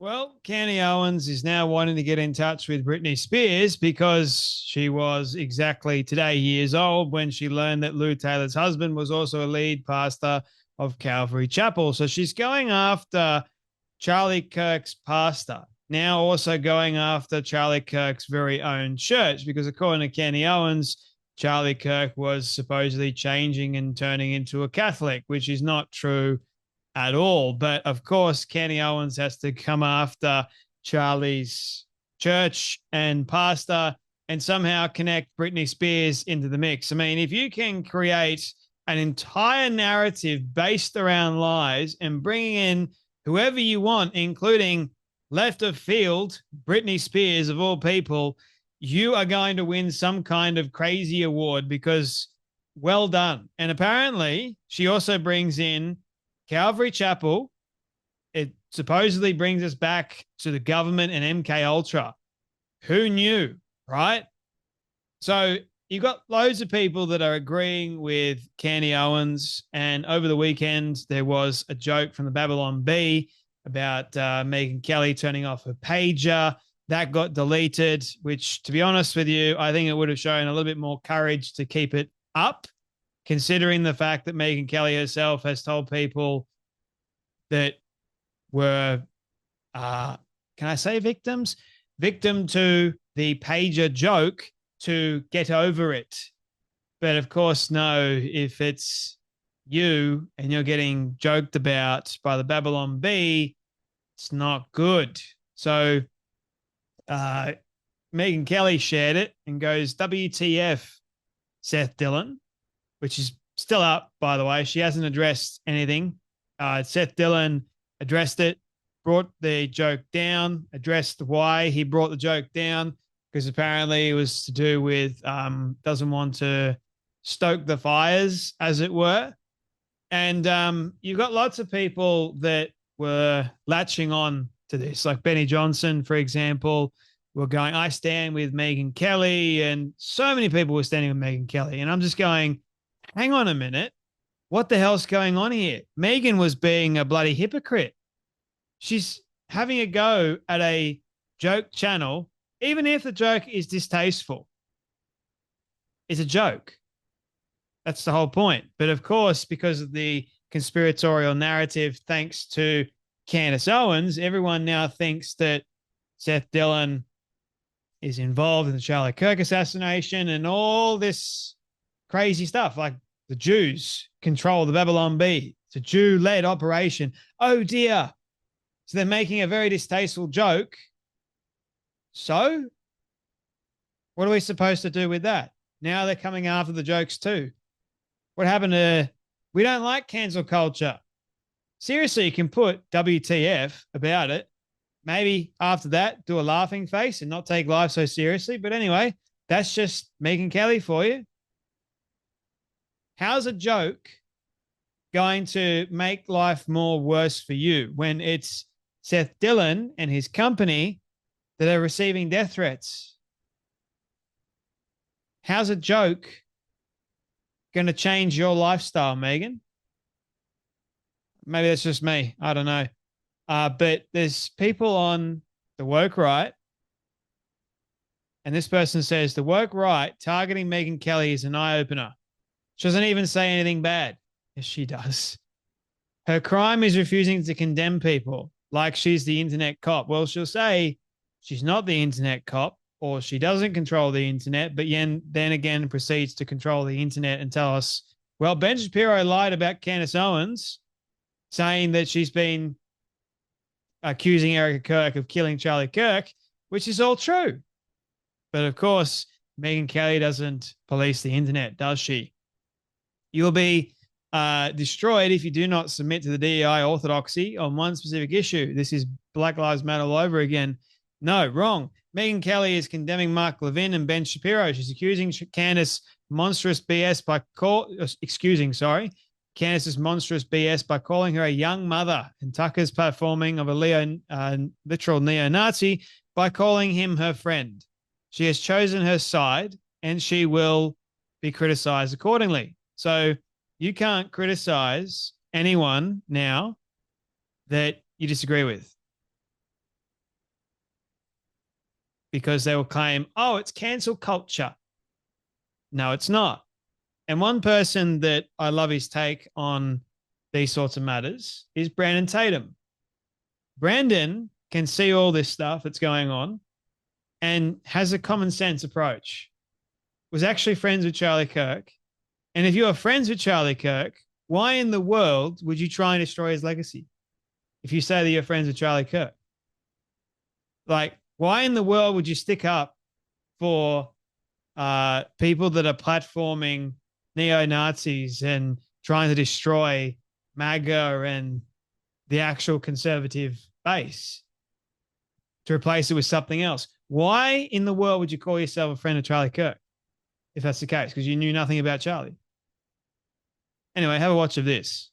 Well, Candy Owens is now wanting to get in touch with Britney Spears because she was exactly today years old when she learned that Lou Taylor's husband was also a lead pastor of Calvary Chapel. So she's going after Charlie Kirk's pastor, now also going after Charlie Kirk's very own church, because according to Candy Owens, Charlie Kirk was supposedly changing and turning into a Catholic, which is not true at all. But of course, Kenny Owens has to come after Charlie's church and pastor and somehow connect Britney Spears into the mix. I mean, if you can create an entire narrative based around lies and bringing in whoever you want, including left of field, Britney Spears of all people, you are going to win some kind of crazy award because well done. And apparently, she also brings in Calvary Chapel. It supposedly brings us back to the government and MK Ultra. Who knew, right? So you've got loads of people that are agreeing with Candy Owens. And over the weekend, there was a joke from the Babylon Bee about Megyn Kelly turning off her pager. That got deleted, which, to be honest with you, I think it would have shown a little bit more courage to keep it up, considering the fact that Megyn Kelly herself has told people that were, can I say victim to the pager joke to get over it. But of course, no, if it's you and you're getting joked about by the Babylon Bee, it's not good. So Megyn Kelly shared it and goes, WTF, Seth Dillon, which is still up, by the way. She hasn't addressed anything. Seth Dillon addressed it, brought the joke down, addressed why he brought the joke down, because apparently it was to do with doesn't want to stoke the fires, as it were. And you've got lots of people that were latching on to this, like Benny Johnson, for example, were going, I stand with Megyn Kelly, and so many people were standing with Megyn Kelly. And I'm just going, hang on a minute. What the hell's going on here? Megyn was being a bloody hypocrite. She's having a go at a joke channel, even if the joke is distasteful. It's a joke. That's the whole point. But of course, because of the conspiratorial narrative, thanks to Candace Owens, everyone now thinks that Seth Dillon is involved in the Charlie Kirk assassination and all this crazy stuff, like the Jews control the Babylon Bee. It's a Jew-led operation. Oh, dear. So they're making a very distasteful joke. So what are we supposed to do with that? Now they're coming after the jokes too. What happened to, we don't like cancel culture. Seriously, you can put WTF about it. Maybe after that, do a laughing face and not take life so seriously. But anyway, that's just Megyn Kelly for you. How's a joke going to make life more worse for you when it's Seth Dillon and his company that are receiving death threats? How's a joke going to change your lifestyle, Megyn? Maybe that's just me. I don't know. But there's people on the woke right, and this person says the woke right targeting Megyn Kelly is an eye-opener. She doesn't even say anything bad. Yes, she does. Her crime is refusing to condemn people like she's the internet cop. Well, she'll say she's not the internet cop, or she doesn't control the internet, but then again proceeds to control the internet and tell us, well, Ben Shapiro lied about Candace Owens, saying that she's been accusing Erica Kirk of killing Charlie Kirk, which is all true. But of course, Megyn Kelly doesn't police the internet, does she? You'll be destroyed if you do not submit to the DEI orthodoxy on one specific issue. This is Black Lives Matter all over again. No, wrong. Megyn Kelly is condemning Mark Levin and Ben Shapiro. She's accusing Candace monstrous BS by Candace's monstrous BS by calling her a young mother, and Tucker's platforming of a literal neo-Nazi by calling him her friend. She has chosen her side, and she will be criticized accordingly. So you can't criticize anyone now that you disagree with. because they will claim, oh, it's cancel culture. No, it's not. And one person that I love his take on these sorts of matters is Brandon Tatum. Brandon can see all this stuff that's going on and has a common sense approach. Was actually friends with Charlie Kirk. And if you are friends with Charlie Kirk, why in the world would you try and destroy his legacy if you say that you're friends with Charlie Kirk? Like, why in the world would you stick up for people that are platforming neo-Nazis and trying to destroy MAGA and the actual conservative base to replace it with something else? Why in the world would you call yourself a friend of Charlie Kirk if that's the case? Because you knew nothing about Charlie. Anyway, have a watch of this.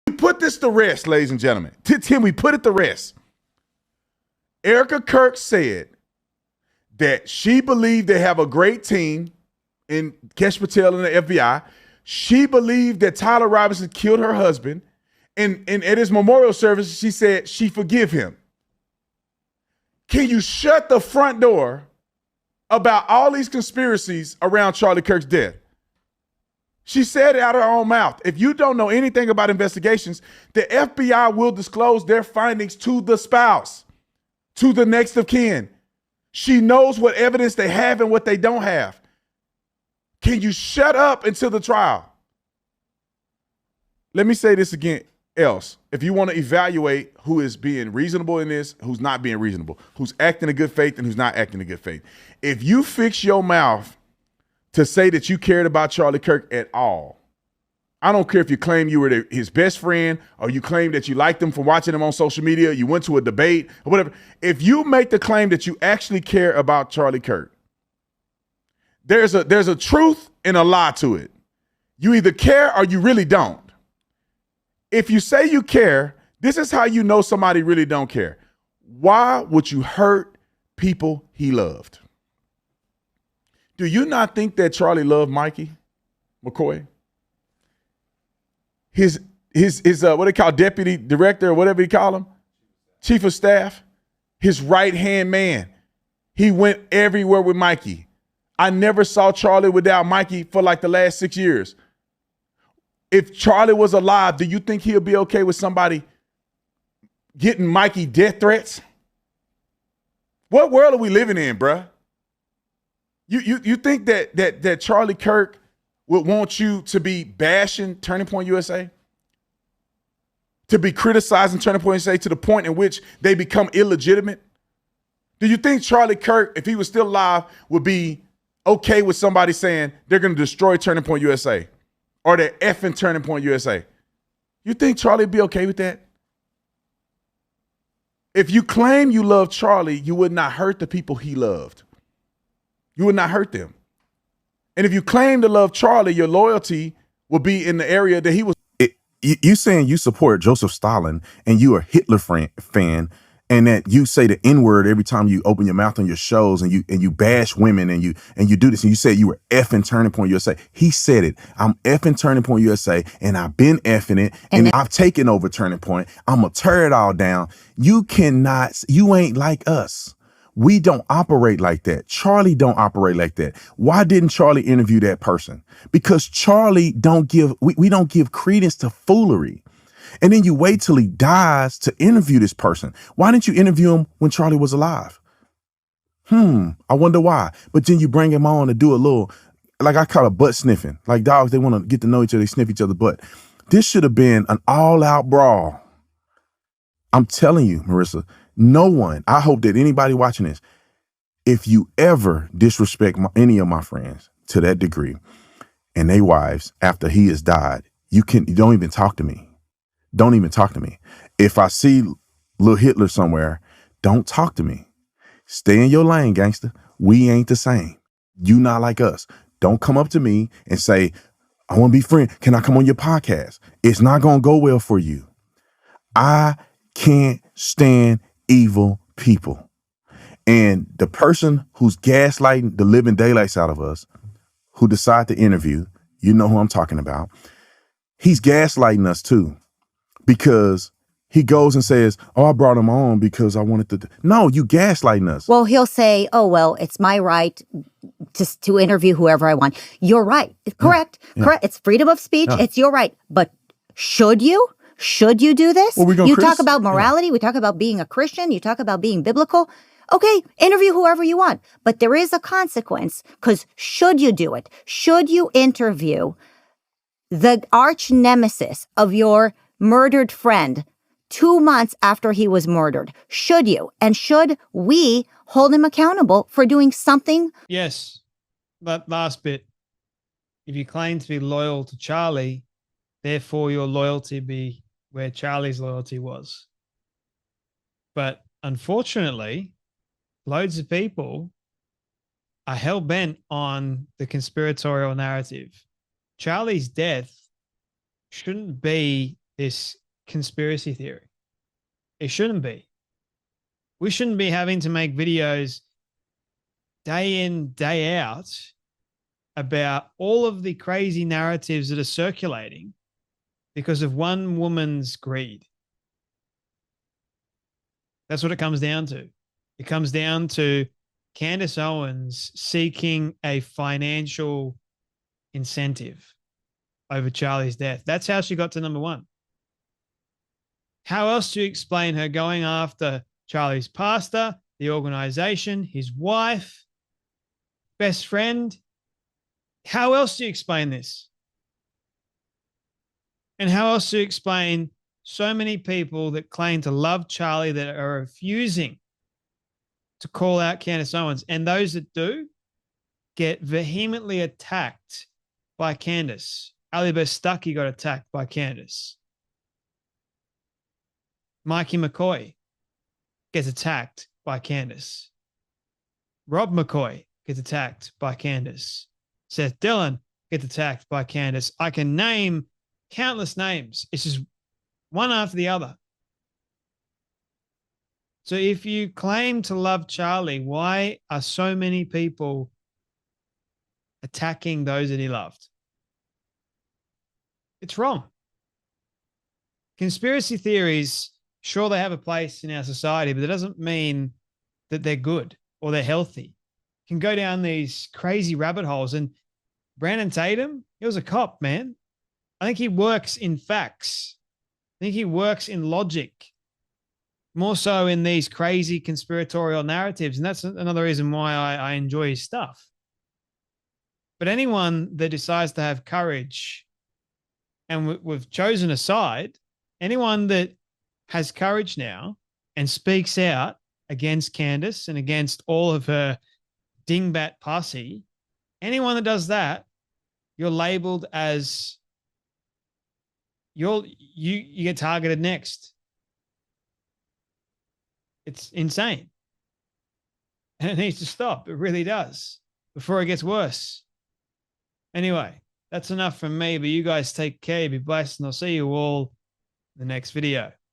We put this to rest, ladies and gentlemen. Tim, we put it to rest. Erica Kirk said that she believed they have a great team in Kesh Patel and the FBI. She believed that Tyler Robinson killed her husband. And at his memorial service, she said she forgive him. Can you shut the front door about all these conspiracies around Charlie Kirk's death? She said it out of her own mouth. If you don't know anything about investigations, the FBI will disclose their findings to the spouse, to the next of kin. She knows what evidence they have and what they don't have. Can you shut up until the trial? Let me say this again else. If you want to evaluate who is being reasonable in this, who's not being reasonable, who's acting in good faith and who's not acting in good faith. If you fix your mouth to say that you cared about Charlie Kirk at all, I don't care if you claim you were his best friend or you claim that you liked him from watching him on social media, you went to a debate or whatever. If you make the claim that you actually care about Charlie Kirk, there's a truth and a lie to it. You either care or you really don't. If you say you care, this is how you know somebody really don't care. Why would you hurt people he loved? Do you not think that Charlie loved Mikey McCoy? His what they call deputy director or whatever you call him, chief of staff, his right-hand man. He went everywhere with Mikey. I never saw Charlie without Mikey for like the last 6 years. If Charlie was alive, do you think he'll be okay with somebody getting Mikey death threats? What world are we living in, bruh? You think that Charlie Kirk would want you to be bashing Turning Point USA? To be criticizing Turning Point USA to the point in which they become illegitimate? Do you think Charlie Kirk, if he was still alive, would be okay with somebody saying they're going to destroy Turning Point USA or they're effing Turning Point USA? You think Charlie would be okay with that? If you claim you love Charlie, you would not hurt the people he loved. You would not hurt them. And if you claim to love Charlie, your loyalty will be in the area that he was. You saying you support Joseph Stalin and you are a Hitler fan and that you say the N-word every time you open your mouth on your shows and you bash women and you do this and you say you were effing Turning Point USA. He said it. I'm effing Turning Point USA and I've been effing it and I've taken over Turning Point. I'm going to tear it all down. You ain't like us. We don't operate like that. Charlie don't operate like that. Why didn't Charlie interview that person? Because Charlie we don't give credence to foolery. And then you wait till he dies to interview this person. Why didn't you interview him when Charlie was alive? I wonder why. But then you bring him on to do a little, like I call it butt sniffing. Like dogs, they want to get to know each other, they sniff each other's butt. This should have been an all-out brawl. I'm telling you, Marissa, no one, I hope that anybody watching this, if you ever disrespect any of my friends to that degree and their wives after he has died, you don't even talk to me. Don't even talk to me. If I see Lil Hitler somewhere, don't talk to me. Stay in your lane, gangster. We ain't the same. You not like us. Don't come up to me and say, I want to be friends. Can I come on your podcast? It's not going to go well for you. I can't stand evil people. And the person who's gaslighting the living daylights out of us, who decide to interview, you know who I'm talking about, he's gaslighting us too, because he goes and says, "Oh, I brought him on because I wanted to." No, you gaslighting us. Well, he'll say, "Oh, well, it's my right to interview whoever I want." You're right. Correct. Yeah. Correct. It's freedom of speech. Yeah. It's your right. But should you? Should you do this? Well, you talk about morality. We talk about being a Christian. You talk about being biblical. Okay, interview whoever you want. But there is a consequence, because should you do it? Should you interview the arch nemesis of your murdered friend 2 months after he was murdered? Should you? And should we hold him accountable for doing something? Yes. That last bit. If you claim to be loyal to Charlie, therefore your loyalty be where Charlie's loyalty was. But unfortunately, loads of people are hell-bent on the conspiratorial narrative. Charlie's death shouldn't be this conspiracy theory. It shouldn't be. We shouldn't be having to make videos day in, day out about all of the crazy narratives that are circulating because of one woman's greed. That's what it comes down to. It comes down to Candace Owens seeking a financial incentive over Charlie's death. That's how she got to number one. How else do you explain her going after Charlie's pastor, the organization, his wife, best friend? How else do you explain this? And how else do you explain so many people that claim to love Charlie that are refusing to call out Candace Owens? And those that do get vehemently attacked by Candace. Ali Stuckey got attacked by Candace. Mikey McCoy gets attacked by Candace. Rob McCoy gets attacked by Candace. Seth Dillon gets attacked by Candace. I can name countless names. It's just one after the other. So if you claim to love Charlie, why are so many people attacking those that he loved? It's wrong. Conspiracy theories, sure, they have a place in our society, but it doesn't mean that they're good or they're healthy. You can go down these crazy rabbit holes. And Brandon Tatum, he was a cop, man. I think he works in facts. I think he works in logic, more so in these crazy conspiratorial narratives. And that's another reason why I enjoy his stuff. But anyone that decides to have courage, and we've chosen a side, anyone that has courage now and speaks out against Candace and against all of her dingbat posse, anyone that does that, you're labeled as you get targeted next. It's insane. And it needs to stop. It really does, before it gets worse. Anyway, that's enough from me, but you guys take care, be blessed, and I'll see you all in the next video.